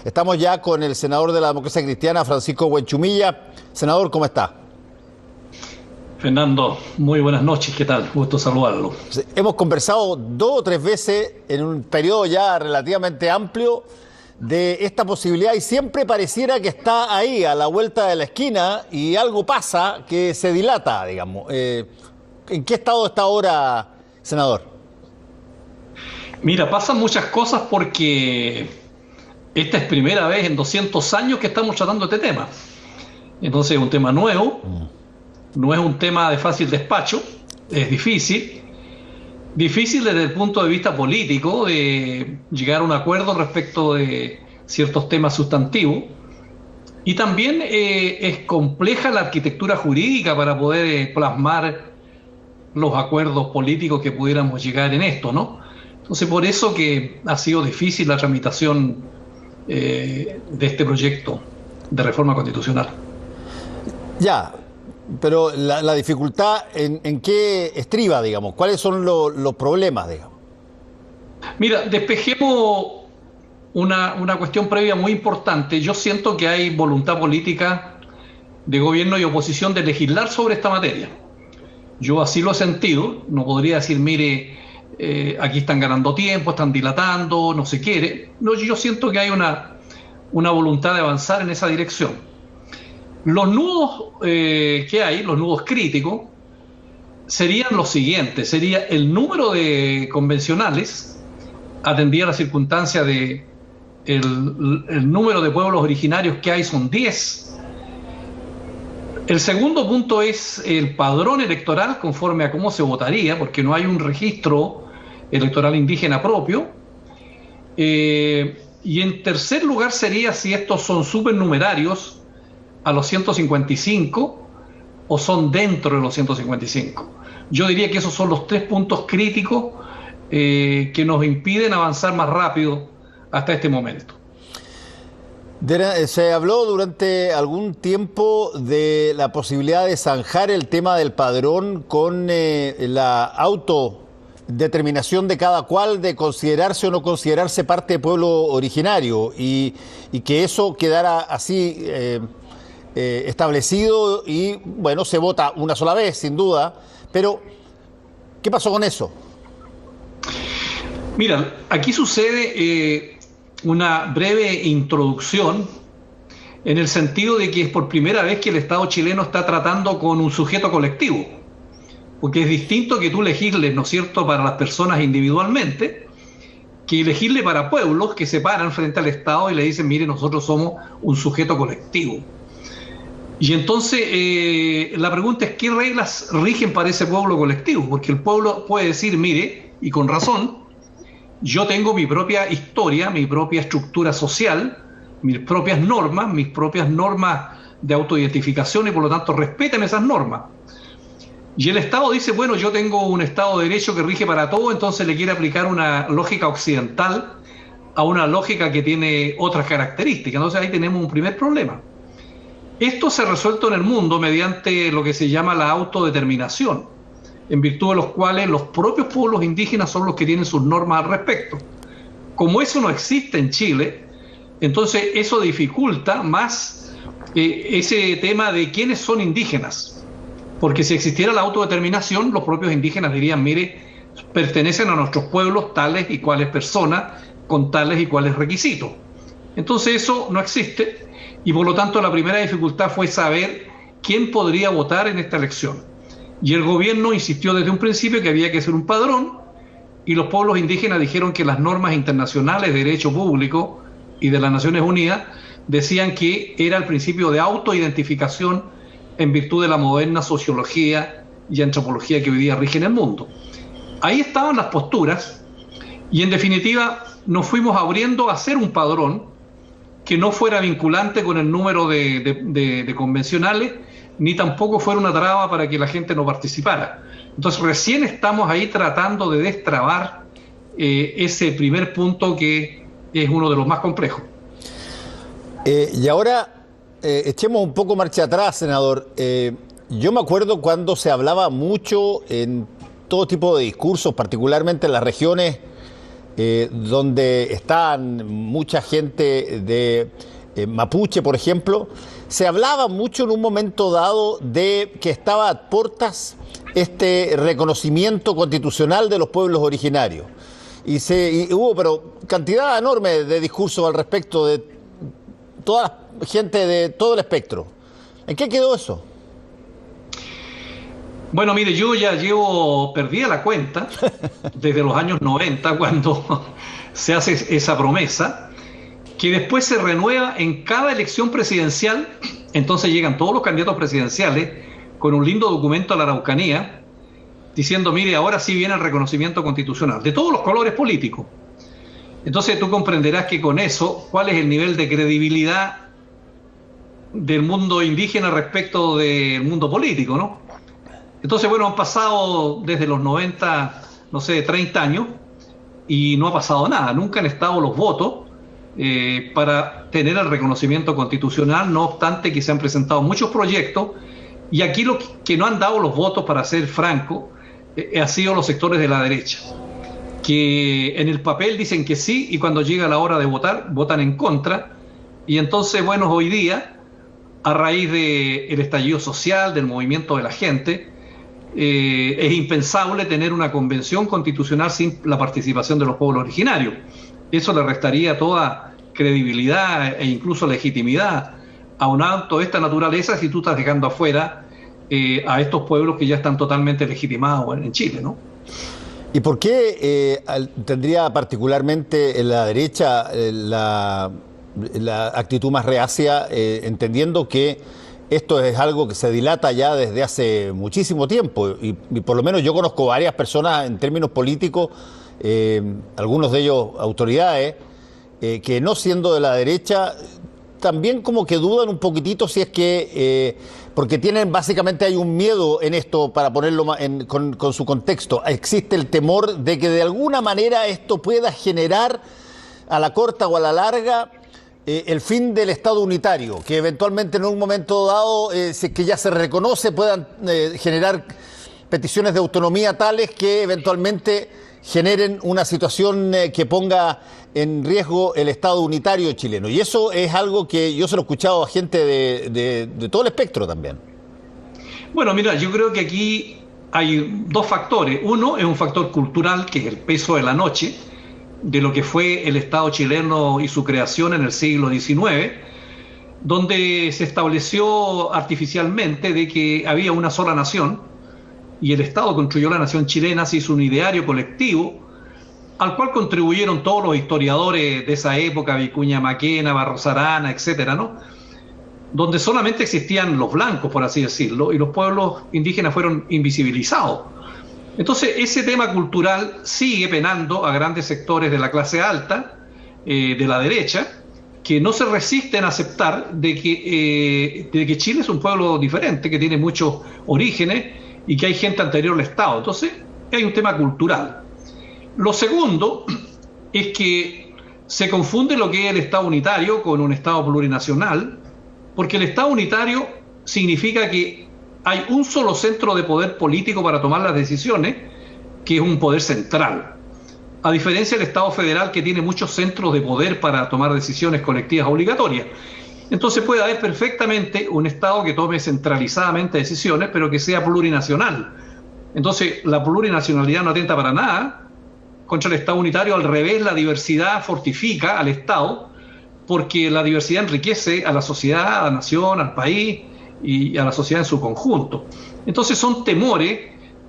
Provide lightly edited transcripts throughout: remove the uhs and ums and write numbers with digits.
Estamos ya con el senador de la Democracia Cristiana, Francisco Buenchumilla. Senador, ¿cómo está? Fernando, muy buenas noches, ¿qué tal? Gusto saludarlo. Hemos conversado 2 o 3 veces en un periodo ya relativamente amplio de esta posibilidad y siempre pareciera que está ahí, a la vuelta de la esquina, y algo pasa que se dilata, digamos. ¿En qué estado está ahora, senador? Mira, pasan muchas cosas porque esta es primera vez en 200 años que estamos tratando este tema. Entonces es un tema nuevo, no es un tema de fácil despacho, es difícil. Difícil desde el punto de vista político, de llegar a un acuerdo respecto de ciertos temas sustantivos. Y también es compleja la arquitectura jurídica para poder plasmar los acuerdos políticos que pudiéramos llegar en esto, ¿no? Entonces, por eso que ha sido difícil la tramitación de este proyecto de reforma constitucional. Ya, pero la dificultad, ¿en qué estriba, digamos? ¿Cuáles son los problemas, digamos? Mira, despejemos una cuestión previa muy importante. Yo siento que hay voluntad política de gobierno y oposición de legislar sobre esta materia. Yo así lo he sentido. No podría decir, mire, aquí están ganando tiempo, están dilatando, no se quiere. No, yo siento que hay una voluntad de avanzar en esa dirección. Los nudos que hay, los nudos críticos, serían los siguientes. Sería el número de convencionales, atendía la circunstancia de el número de pueblos originarios que hay son 10. El segundo punto es el padrón electoral conforme a cómo se votaría, porque no hay un registro electoral indígena propio. Y en tercer lugar sería si estos son supernumerarios a los 155 o son dentro de los 155. Yo diría que esos son los 3 puntos críticos que nos impiden avanzar más rápido hasta este momento. Se habló durante algún tiempo de la posibilidad de zanjar el tema del padrón con la autodeterminación de cada cual de considerarse o no considerarse parte de pueblo originario y que eso quedara así establecido y, bueno, se vota una sola vez, sin duda, pero ¿qué pasó con eso? Mira, aquí sucede una breve introducción en el sentido de que es por primera vez que el Estado chileno está tratando con un sujeto colectivo, porque es distinto que tú legisles, ¿no es cierto?, para las personas individualmente, que legisle para pueblos que se paran frente al Estado y le dicen, mire, nosotros somos un sujeto colectivo. Y entonces la pregunta es, ¿qué reglas rigen para ese pueblo colectivo? Porque el pueblo puede decir, mire, y con razón, yo tengo mi propia historia, mi propia estructura social, mis propias normas de autoidentificación y por lo tanto respeten esas normas. Y el Estado dice, bueno, yo tengo un Estado de Derecho que rige para todo, entonces le quiere aplicar una lógica occidental a una lógica que tiene otras características. Entonces ahí tenemos un primer problema. Esto se ha resuelto en el mundo mediante lo que se llama la autodeterminación, en virtud de los cuales los propios pueblos indígenas son los que tienen sus normas al respecto. Como eso no existe en Chile, entonces eso dificulta más ese tema de quiénes son indígenas. Porque si existiera la autodeterminación, los propios indígenas dirían, mire, pertenecen a nuestros pueblos tales y cuales personas, con tales y cuales requisitos. Entonces eso no existe. Y por lo tanto la primera dificultad fue saber quién podría votar en esta elección. Y el gobierno insistió desde un principio que había que hacer un padrón y los pueblos indígenas dijeron que las normas internacionales de derecho público y de las Naciones Unidas decían que era el principio de autoidentificación en virtud de la moderna sociología y antropología que hoy día rige en el mundo. Ahí estaban las posturas y en definitiva nos fuimos abriendo a hacer un padrón que no fuera vinculante con el número de convencionales, ni tampoco fuera una traba para que la gente no participara. Entonces recién estamos ahí tratando de destrabar ese primer punto que es uno de los más complejos. Y ahora echemos un poco marcha atrás, senador. Yo me acuerdo cuando se hablaba mucho en todo tipo de discursos, particularmente en las regiones donde están mucha gente de mapuche, por ejemplo. Se hablaba mucho en un momento dado de que estaba a puertas este reconocimiento constitucional de los pueblos originarios. Y hubo pero cantidad enorme de discursos al respecto de toda la gente de todo el espectro. ¿En qué quedó eso? Bueno, mire, yo ya perdí la cuenta desde los años 90 cuando se hace esa promesa, que después se renueva en cada elección presidencial. Entonces llegan todos los candidatos presidenciales con un lindo documento a la Araucanía diciendo, mire, ahora sí viene el reconocimiento constitucional, de todos los colores políticos. Entonces tú comprenderás que con eso, ¿cuál es el nivel de credibilidad del mundo indígena respecto del mundo político, ¿no? Entonces, bueno, han pasado desde los 90, no sé, 30 años, y no ha pasado nada. Nunca han estado los votos para tener el reconocimiento constitucional, no obstante que se han presentado muchos proyectos, y aquí lo que no han dado los votos, para ser franco, ha sido los sectores de la derecha, que en el papel dicen que sí, y cuando llega la hora de votar, votan en contra. Y entonces, bueno, hoy día, a raíz del estallido social, del movimiento de la gente, es impensable tener una convención constitucional sin la participación de los pueblos originarios. Eso le restaría toda credibilidad e incluso legitimidad a un acto de esta naturaleza si tú estás dejando afuera a estos pueblos que ya están totalmente legitimados en Chile, ¿no? ¿Y por qué tendría particularmente la derecha la actitud más reacia, entendiendo que esto es algo que se dilata ya desde hace muchísimo tiempo? Y por lo menos yo conozco varias personas en términos políticos, algunos de ellos autoridades, que no siendo de la derecha, también como que dudan un poquitito si es que, porque básicamente hay un miedo en esto, para ponerlo con su contexto. Existe el temor de que de alguna manera esto pueda generar a la corta o a la larga el fin del Estado unitario, que eventualmente en un momento dado, que ya se reconoce, puedan generar peticiones de autonomía tales que eventualmente generen una situación que ponga en riesgo el Estado unitario chileno. Y eso es algo que yo se lo he escuchado a gente de todo el espectro también. Bueno, mira, yo creo que aquí hay dos factores. Uno es un factor cultural, que es el peso de la noche, de lo que fue el Estado chileno y su creación en el siglo XIX, donde se estableció artificialmente de que había una sola nación, y el Estado construyó la nación chilena, se hizo un ideario colectivo, al cual contribuyeron todos los historiadores de esa época, Vicuña Maquena, Barros Arana, etcétera, ¿no? Donde solamente existían los blancos, por así decirlo, y los pueblos indígenas fueron invisibilizados. Entonces, ese tema cultural sigue penando a grandes sectores de la clase alta, de la derecha, que no se resisten a aceptar de que Chile es un pueblo diferente, que tiene muchos orígenes y que hay gente anterior al Estado. Entonces, hay un tema cultural. Lo segundo es que se confunde lo que es el Estado unitario con un Estado plurinacional, porque el Estado unitario significa que hay un solo centro de poder político para tomar las decisiones, que es un poder central. A diferencia del Estado federal, que tiene muchos centros de poder para tomar decisiones colectivas obligatorias. Entonces puede haber perfectamente un Estado que tome centralizadamente decisiones, pero que sea plurinacional. Entonces la plurinacionalidad no atenta para nada contra el Estado unitario. Al revés, la diversidad fortifica al Estado, porque la diversidad enriquece a la sociedad, a la nación, al país y a la sociedad en su conjunto. Entonces son temores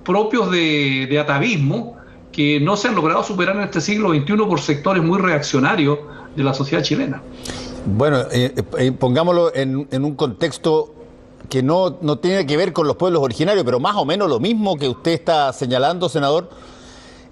propios de atavismo que no se han logrado superar en este siglo XXI por sectores muy reaccionarios de la sociedad chilena. Bueno, pongámoslo en un contexto que no tiene que ver con los pueblos originarios, pero más o menos lo mismo que usted está señalando, senador.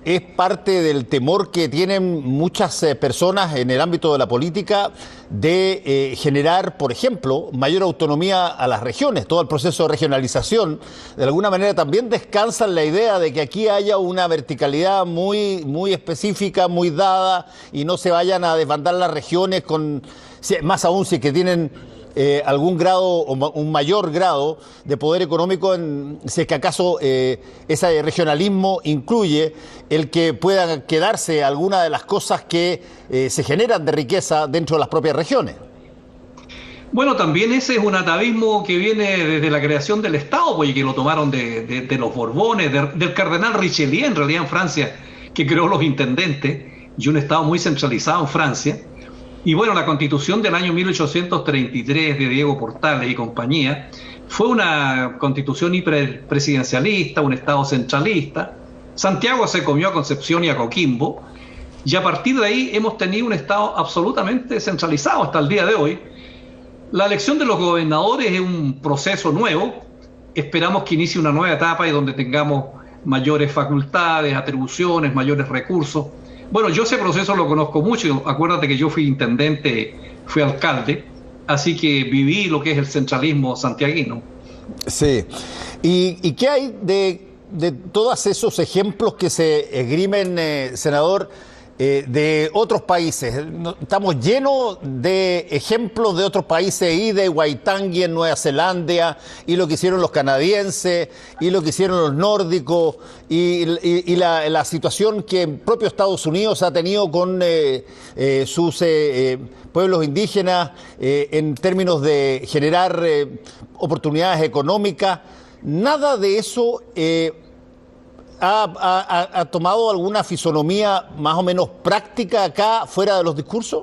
Es parte del temor que tienen muchas personas en el ámbito de la política de generar, por ejemplo, mayor autonomía a las regiones. Todo el proceso de regionalización, de alguna manera, también descansa en la idea de que aquí haya una verticalidad muy, muy específica, muy dada, y no se vayan a desbandar las regiones, más aún si es que tienen algún grado o un mayor grado de poder económico, si es que acaso ese regionalismo incluye el que puedan quedarse alguna de las cosas que se generan de riqueza dentro de las propias regiones. Bueno, también ese es un atavismo que viene desde la creación del Estado, pues, y que lo tomaron de los Borbones, del cardenal Richelieu, en realidad en Francia, que creó los intendentes, y un Estado muy centralizado en Francia. Y bueno, la Constitución del año 1833 de Diego Portales y compañía fue una constitución hiperpresidencialista, un Estado centralista. Santiago se comió a Concepción y a Coquimbo, y a partir de ahí hemos tenido un Estado absolutamente centralizado hasta el día de hoy. La elección de los gobernadores es un proceso nuevo. Esperamos que inicie una nueva etapa y donde tengamos mayores facultades, atribuciones, mayores recursos. Bueno, yo ese proceso lo conozco mucho. Acuérdate que yo fui intendente, fui alcalde, así que viví lo que es el centralismo santiaguino. Sí. ¿Y qué hay de todos esos ejemplos que se esgrimen, senador, de otros países? Estamos llenos de ejemplos de otros países, y de Waitangi en Nueva Zelanda, y lo que hicieron los canadienses, y lo que hicieron los nórdicos, y la situación que el propio Estados Unidos ha tenido con sus pueblos indígenas en términos de generar oportunidades económicas. Nada de eso ¿Ha tomado alguna fisonomía más o menos práctica acá, fuera de los discursos?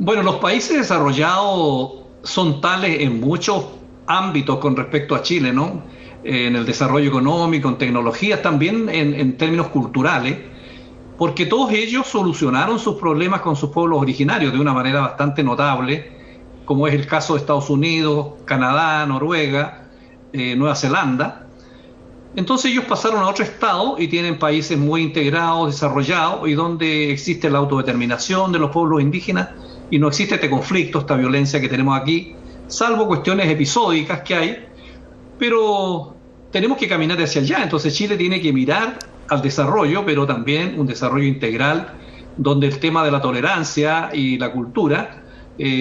Bueno, los países desarrollados son tales en muchos ámbitos con respecto a Chile, ¿no? En el desarrollo económico, en tecnologías, también en términos culturales, porque todos ellos solucionaron sus problemas con sus pueblos originarios de una manera bastante notable, como es el caso de Estados Unidos, Canadá, Noruega, Nueva Zelanda. Entonces ellos pasaron a otro estado y tienen países muy integrados, desarrollados, y donde existe la autodeterminación de los pueblos indígenas y no existe este conflicto, esta violencia que tenemos aquí, salvo cuestiones episódicas que hay, pero tenemos que caminar hacia allá. Entonces Chile tiene que mirar al desarrollo, pero también un desarrollo integral, donde el tema de la tolerancia y la cultura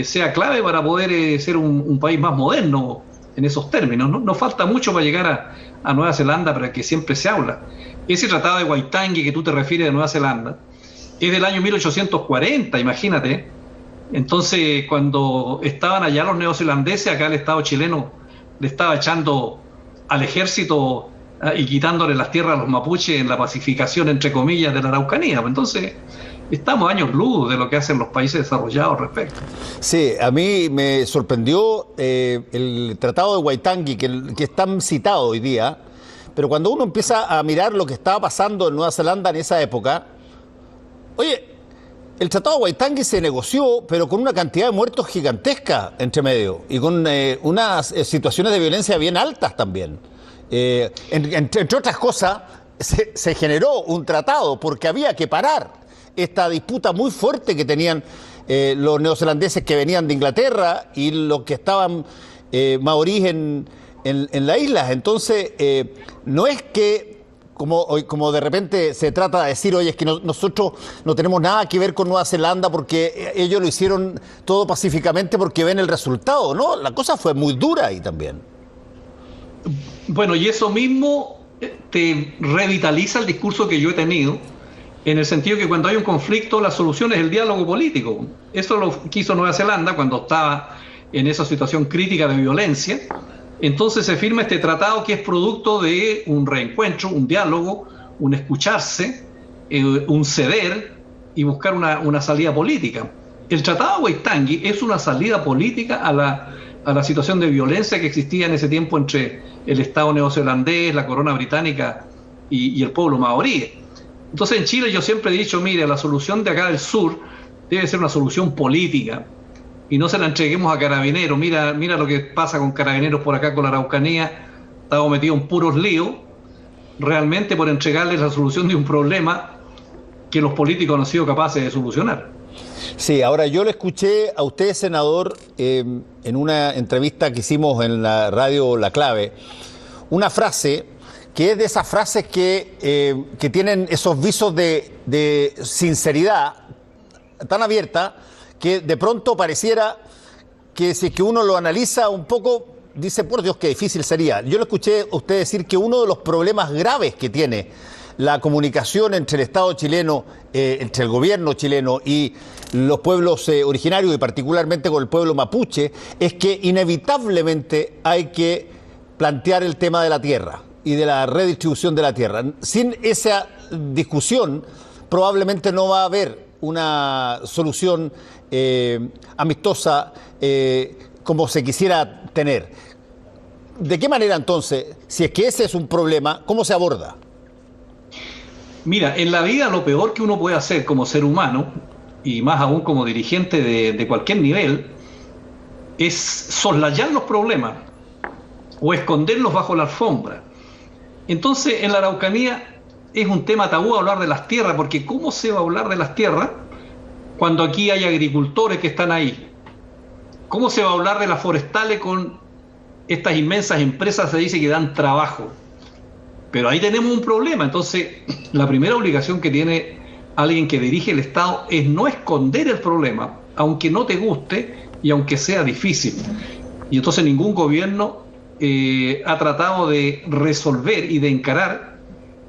sea clave para poder ser un país más moderno en esos términos. No falta mucho para llegar a Nueva Zelanda, para que siempre se habla. Ese tratado de Waitangi que tú te refieres de Nueva Zelanda es del año 1840, imagínate. Entonces, cuando estaban allá los neozelandeses, acá el Estado chileno le estaba echando al ejército y quitándole las tierras a los mapuches en la pacificación, entre comillas, de la Araucanía. Entonces, estamos a años luz de lo que hacen los países desarrollados al respecto. Sí, a mí me sorprendió el Tratado de Waitangi, que es tan citado hoy día, pero cuando uno empieza a mirar lo que estaba pasando en Nueva Zelanda en esa época, oye, el Tratado de Waitangi se negoció, pero con una cantidad de muertos gigantesca entre medio, y con unas situaciones de violencia bien altas también. Entre otras cosas, se generó un tratado porque había que parar esta disputa muy fuerte que tenían los neozelandeses que venían de Inglaterra y los que estaban maorís en las islas. Entonces, no es que, como de repente se trata de decir, oye, es que nosotros no tenemos nada que ver con Nueva Zelanda porque ellos lo hicieron todo pacíficamente porque ven el resultado, ¿no? La cosa fue muy dura ahí también. Bueno, y eso mismo te revitaliza el discurso que yo he tenido, en el sentido que cuando hay un conflicto, la solución es el diálogo político. Eso lo quiso Nueva Zelanda cuando estaba en esa situación crítica de violencia. Entonces se firma este tratado que es producto de un reencuentro, un diálogo, un escucharse, un ceder y buscar una salida política. El Tratado de Waitangi es una salida política a la situación de violencia que existía en ese tiempo entre el Estado neozelandés, la corona británica y el pueblo maorí. Entonces en Chile yo siempre he dicho, mire, la solución de acá del sur debe ser una solución política y no se la entreguemos a Carabineros. Mira lo que pasa con Carabineros por acá con la Araucanía, estamos metidos en puros líos, realmente por entregarles la solución de un problema que los políticos no han sido capaces de solucionar. Sí, ahora yo le escuché a usted, senador, en una entrevista que hicimos en la radio La Clave, una frase que es de esas frases que tienen esos visos de sinceridad tan abierta que de pronto pareciera que si es que uno lo analiza un poco, dice, por Dios, qué difícil sería. Yo lo escuché a usted decir que uno de los problemas graves que tiene la comunicación entre el Estado chileno, entre el gobierno chileno y los pueblos originarios, y particularmente con el pueblo mapuche, es que inevitablemente hay que plantear el tema de la tierra y de la redistribución de la tierra. Sin esa discusión, probablemente no va a haber una solución amistosa como se quisiera tener. ¿De qué manera entonces, si es que ese es un problema, cómo se aborda? Mira, en la vida lo peor que uno puede hacer como ser humano, y más aún como dirigente de cualquier nivel, es soslayar los problemas o esconderlos bajo la alfombra. Entonces, en la Araucanía es un tema tabú hablar de las tierras, porque ¿cómo se va a hablar de las tierras cuando aquí hay agricultores que están ahí? ¿Cómo se va a hablar de las forestales con estas inmensas empresas, se dice, que dan trabajo? Pero ahí tenemos un problema. Entonces, la primera obligación que tiene alguien que dirige el Estado es no esconder el problema, aunque no te guste y aunque sea difícil. Y entonces ningún gobierno ha tratado de resolver y de encarar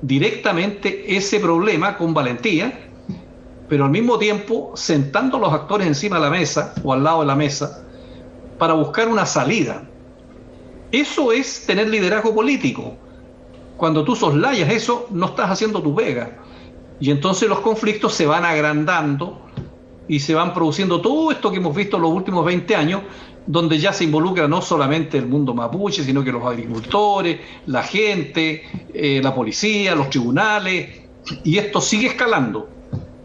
directamente ese problema con valentía, pero al mismo tiempo sentando a los actores encima de la mesa o al lado de la mesa para buscar una salida. Eso es tener liderazgo político. Cuando tú soslayas eso, no estás haciendo tu pega. Y entonces los conflictos se van agrandando y se van produciendo todo esto que hemos visto en los últimos 20 años, donde ya se involucra no solamente el mundo mapuche, sino que los agricultores, la gente, la policía, los tribunales, y esto sigue escalando.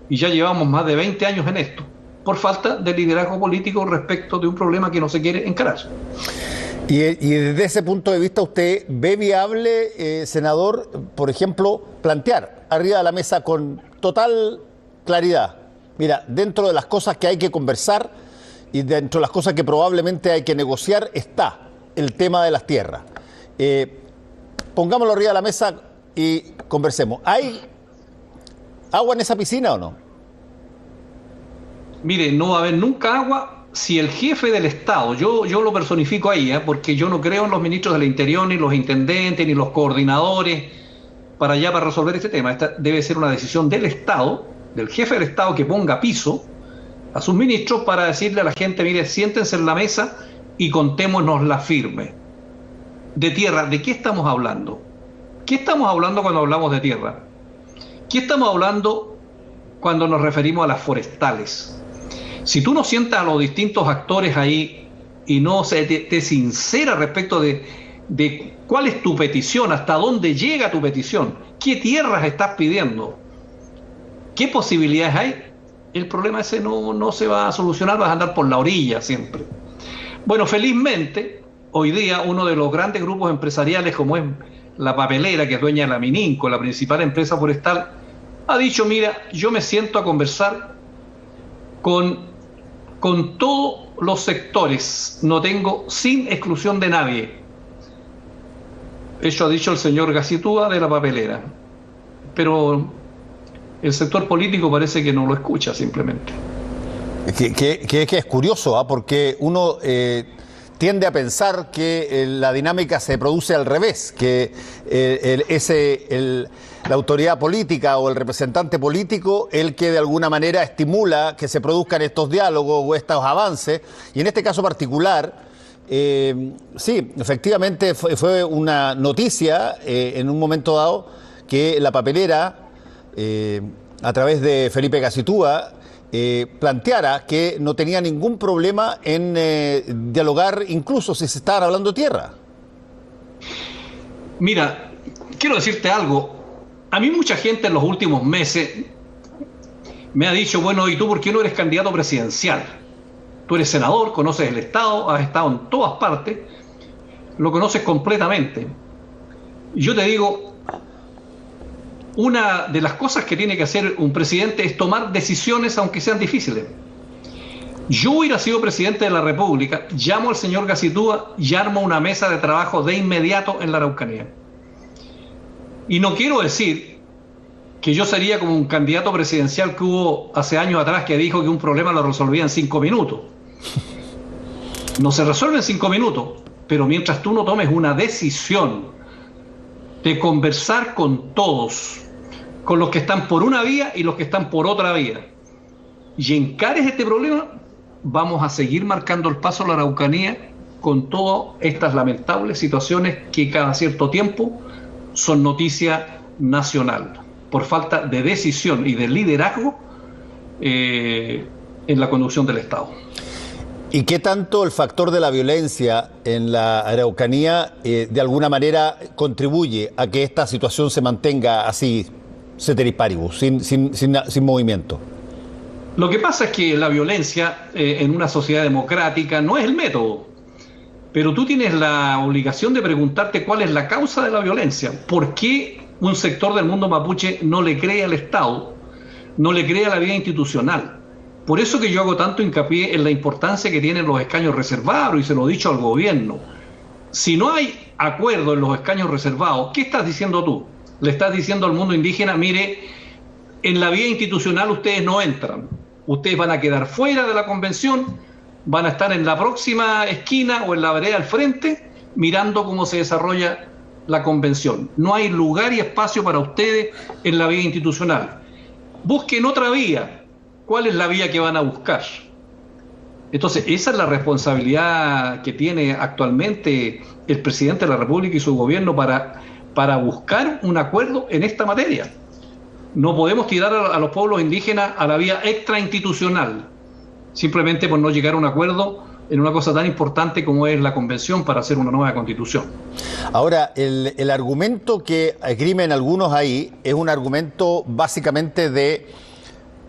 Y ya llevamos más de 20 años en esto, por falta de liderazgo político respecto de un problema que no se quiere encarar. Y desde ese punto de vista, ¿usted ve viable, senador, por ejemplo, plantear arriba de la mesa con total claridad? Mira, dentro de las cosas que hay que conversar y dentro de las cosas que probablemente hay que negociar está el tema de las tierras. Pongámoslo arriba de la mesa y conversemos. ¿Hay agua en esa piscina o no? Mire, no va a haber nunca agua si el jefe del Estado, yo lo personifico ahí, porque yo no creo en los ministros del Interior, ni los intendentes, ni los coordinadores para resolver este tema. Esta debe ser una decisión del Estado, del jefe del Estado, que ponga piso a sus ministros para decirle a la gente, mire, siéntense en la mesa y contémonos la firme. De tierra, ¿de qué estamos hablando? ¿Qué estamos hablando cuando hablamos de tierra? ¿Qué estamos hablando cuando nos referimos a las forestales? Si tú no sientas a los distintos actores ahí y no te sincera respecto de cuál es tu petición, hasta dónde llega tu petición, qué tierras estás pidiendo, qué posibilidades hay, el problema ese no se va a solucionar, vas a andar por la orilla siempre. Bueno, felizmente, hoy día uno de los grandes grupos empresariales, como es la Papelera, que es dueña de la Mininco, la principal empresa forestal, ha dicho, mira, yo me siento a conversar con todos los sectores, no tengo sin exclusión de nadie. Eso ha dicho el señor Gacitúa de la Papelera. Pero el sector político parece que no lo escucha simplemente. Que es curioso, porque uno tiende a pensar que la dinámica se produce al revés, que la autoridad política o el representante político, el que de alguna manera estimula que se produzcan estos diálogos o estos avances, y en este caso particular, sí, efectivamente fue una noticia en un momento dado que la Papelera, a través de Felipe Gacitúa, planteara que no tenía ningún problema en dialogar, incluso si se estaban hablando de tierra. Mira, quiero decirte algo. A mí mucha gente en los últimos meses me ha dicho, bueno, ¿y tú por qué no eres candidato presidencial? Tú eres senador, conoces el Estado, has estado en todas partes, lo conoces completamente. Y yo te digo, una de las cosas que tiene que hacer un presidente es tomar decisiones aunque sean difíciles. Yo hubiera sido presidente de la República, llamo al señor Gacitúa y armo una mesa de trabajo de inmediato en la Araucanía. Y no quiero decir que yo sería como un candidato presidencial que hubo hace años atrás que dijo que un problema lo resolvía en 5 minutos. No se resuelve en 5 minutos, pero mientras tú no tomes una decisión de conversar con todos, con los que están por una vía y los que están por otra vía, y encares este problema, vamos a seguir marcando el paso a la Araucanía con todas estas lamentables situaciones que cada cierto tiempo son noticia nacional, por falta de decisión y de liderazgo en la conducción del Estado. ¿Y qué tanto el factor de la violencia en la Araucanía de alguna manera contribuye a que esta situación se mantenga así, ceteris paribus, sin movimiento? Lo que pasa es que la violencia en una sociedad democrática no es el método, pero tú tienes la obligación de preguntarte cuál es la causa de la violencia. ¿Por qué un sector del mundo mapuche no le cree al Estado, no le cree a la vida institucional? Por eso que yo hago tanto hincapié en la importancia que tienen los escaños reservados, y se lo he dicho al gobierno. Si no hay acuerdo en los escaños reservados, ¿qué estás diciendo tú? Le estás diciendo al mundo indígena, mire, en la vía institucional ustedes no entran, ustedes van a quedar fuera de la convención, van a estar en la próxima esquina o en la vereda al frente, mirando cómo se desarrolla la convención. No hay lugar y espacio para ustedes en la vía institucional. Busquen otra vía. ¿Cuál es la vía que van a buscar? Entonces, esa es la responsabilidad que tiene actualmente el presidente de la República y su gobierno para buscar un acuerdo en esta materia. No podemos tirar a los pueblos indígenas a la vía extrainstitucional, simplemente por no llegar a un acuerdo en una cosa tan importante como es la convención para hacer una nueva constitución. Ahora, el argumento que esgrimen algunos ahí es un argumento básicamente de,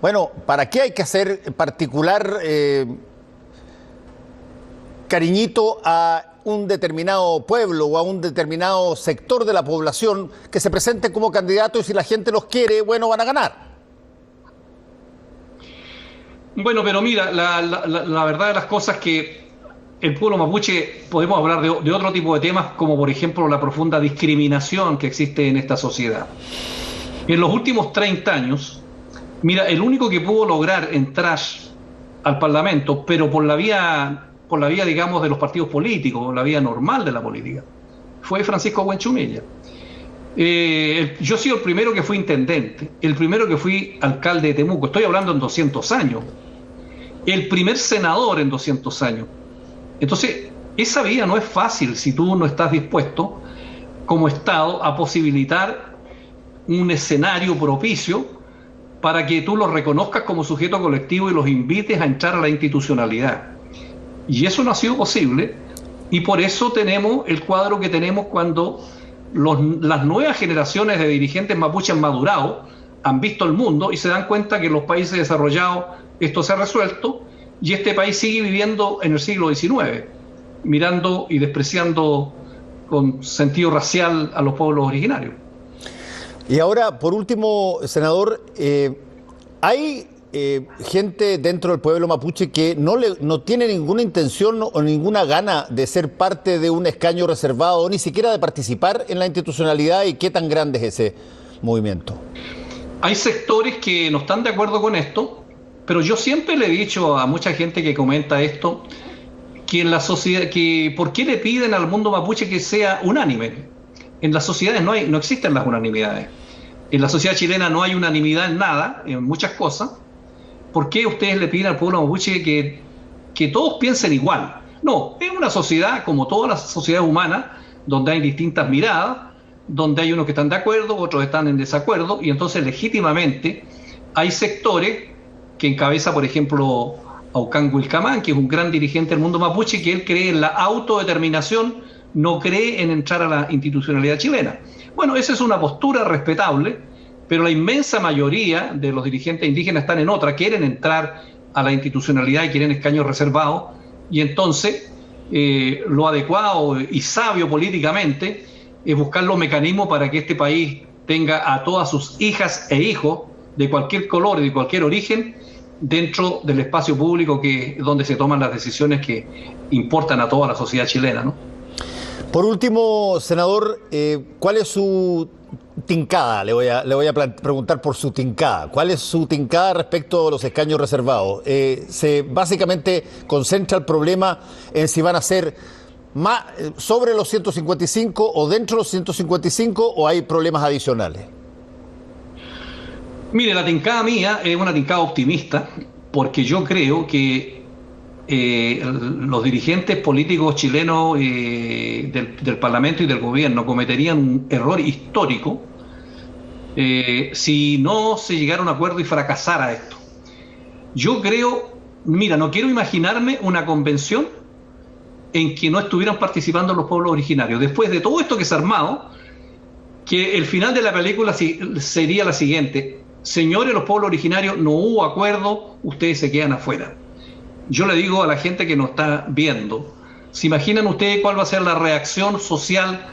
bueno, ¿para qué hay que hacer particular cariñito a un determinado pueblo o a un determinado sector de la población que se presente como candidato y si la gente los quiere, bueno, van a ganar? Bueno, pero mira, la verdad de las cosas es que el pueblo mapuche, podemos hablar de otro tipo de temas, como por ejemplo la profunda discriminación que existe en esta sociedad. En los últimos 30 años, mira, el único que pudo lograr entrar al Parlamento, pero por la vía, digamos, de los partidos políticos, la vía normal de la política, fue Francisco Huenchumilla. Yo he sido el primero que fui intendente, el primero que fui alcalde de Temuco, estoy hablando en 200 años, el primer senador en 200 años. Entonces, esa vía no es fácil si tú no estás dispuesto, como Estado, a posibilitar un escenario propicio para que tú los reconozcas como sujeto colectivo y los invites a entrar a la institucionalidad. Y eso no ha sido posible, y por eso tenemos el cuadro que tenemos cuando las nuevas generaciones de dirigentes mapuches han madurado, han visto el mundo y se dan cuenta que en los países desarrollados esto se ha resuelto y este país sigue viviendo en el siglo XIX, mirando y despreciando con sentido racial a los pueblos originarios. Y ahora, por último, senador, hay gente dentro del pueblo mapuche que no tiene ninguna intención o ninguna gana de ser parte de un escaño reservado, o ni siquiera de participar en la institucionalidad. ¿Y qué tan grande es ese movimiento? Hay sectores que no están de acuerdo con esto, pero yo siempre le he dicho a mucha gente que comenta esto, que en la sociedad, que ¿por qué le piden al mundo mapuche que sea unánime? En las sociedades no existen las unanimidades. En la sociedad chilena no hay unanimidad en nada, en muchas cosas. ¿Por qué ustedes le piden al pueblo mapuche que todos piensen igual? No, es una sociedad como todas las sociedades humanas, donde hay distintas miradas, donde hay unos que están de acuerdo, otros están en desacuerdo, y entonces legítimamente hay sectores que encabeza, por ejemplo, Aucán Wilcamán, que es un gran dirigente del mundo mapuche, que él cree en la autodeterminación, no cree en entrar a la institucionalidad chilena. Bueno, esa es una postura respetable, pero la inmensa mayoría de los dirigentes indígenas están en otra, quieren entrar a la institucionalidad y quieren escaños reservados, y entonces lo adecuado y sabio políticamente es buscar los mecanismos para que este país tenga a todas sus hijas e hijos de cualquier color y de cualquier origen dentro del espacio público donde se toman las decisiones que importan a toda la sociedad chilena, ¿no? Por último, senador, ¿cuál es su tincada, le voy a preguntar por su tincada. ¿Cuál es su tincada respecto a los escaños reservados? Se básicamente concentra el problema en si van a ser más sobre los 155 o dentro de los 155 o hay problemas adicionales. Mire, la tincada mía es una tincada optimista porque yo creo que los dirigentes políticos chilenos del Parlamento y del gobierno cometerían un error histórico si no se llegara a un acuerdo y fracasara esto. Yo creo, mira, no quiero imaginarme una convención en que no estuvieran participando los pueblos originarios. Después de todo esto que se ha armado, que el final de la película sería la siguiente: señores, los pueblos originarios, no hubo acuerdo, ustedes se quedan afuera. Yo le digo a la gente que nos está viendo, ¿se imaginan ustedes cuál va a ser la reacción social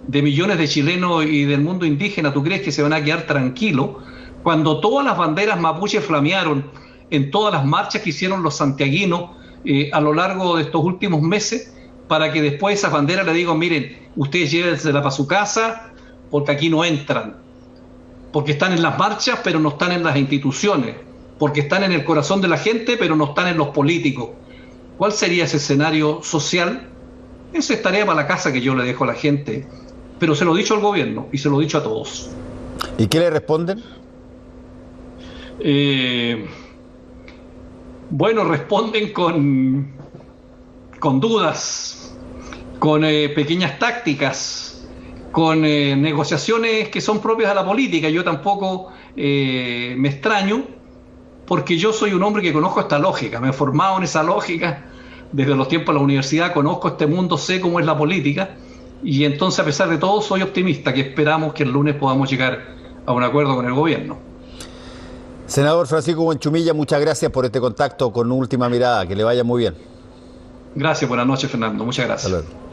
de millones de chilenos y del mundo indígena? ¿Tú crees que se van a quedar tranquilos cuando todas las banderas mapuches flamearon en todas las marchas que hicieron los santiaguinos a lo largo de estos últimos meses, para que después esas banderas le digan, miren, ustedes llévensela para su casa porque aquí no entran? Porque están en las marchas pero no están en las instituciones, porque están en el corazón de la gente pero no están en los políticos. ¿Cuál sería ese escenario social? Esa es tarea para la casa que yo le dejo a la gente, pero se lo he dicho al gobierno y se lo he dicho a todos. ¿Y qué le responden? Bueno, responden con dudas, con pequeñas tácticas, con negociaciones que son propias de la política. Yo tampoco me extraño, porque yo soy un hombre que conozco esta lógica, me he formado en esa lógica desde los tiempos de la universidad, conozco este mundo, sé cómo es la política, y entonces, a pesar de todo, soy optimista, que esperamos que el lunes podamos llegar a un acuerdo con el gobierno. Senador Francisco Buenchumilla, muchas gracias por este contacto con Última Mirada, que le vaya muy bien. Gracias, buenas noches, Fernando, muchas gracias. Hasta luego.